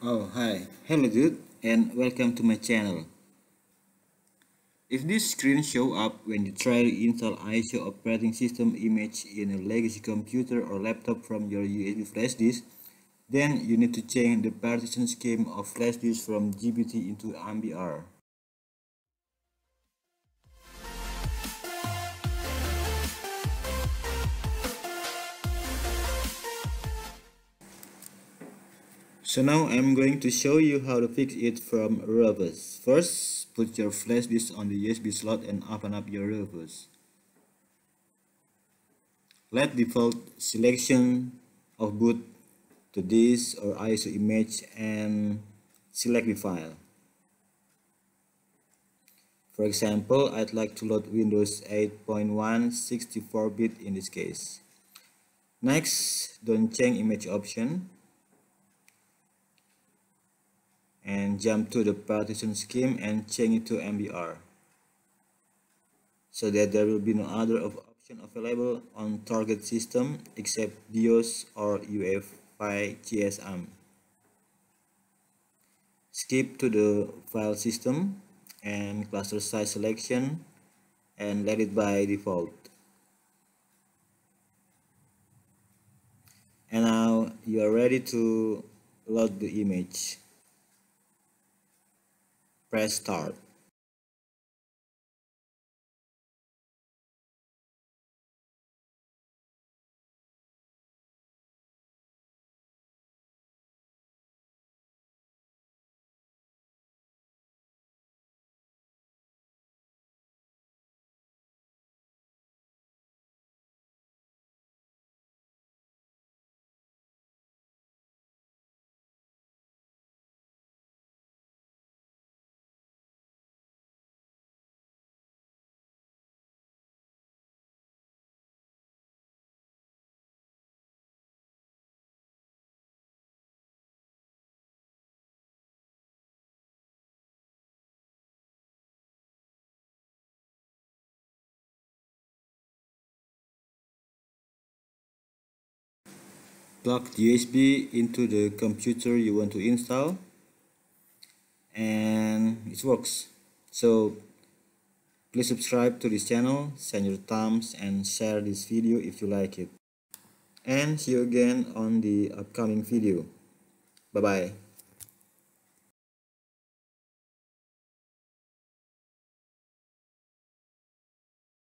Oh, hi. Hello dude, and welcome to my channel. If this screen show up when you try to install ISO operating system image in a legacy computer or laptop from your USB flash disk, then you need to change the partition scheme of flash disk from GBT into MBR. So now I'm going to show you how to fix it from Rufus. First, put your flash disk on the USB slot and open up your Rufus. Let default selection of boot to disk or ISO image and select the file. For example, I'd like to load Windows 8.1 64-bit in this case. Next, don't change image option and jump to the partition scheme and change it to MBR so that there will be no other option available on target system except BIOS or UEFI-CSM. Skip to the file system and cluster size selection and let it by default. And now you are ready to load the image. Press start. Plug the USB into the computer you want to install and it works. So please subscribe to this channel, send your thumbs and share this video if you like it. And see you again on the upcoming video. Bye bye.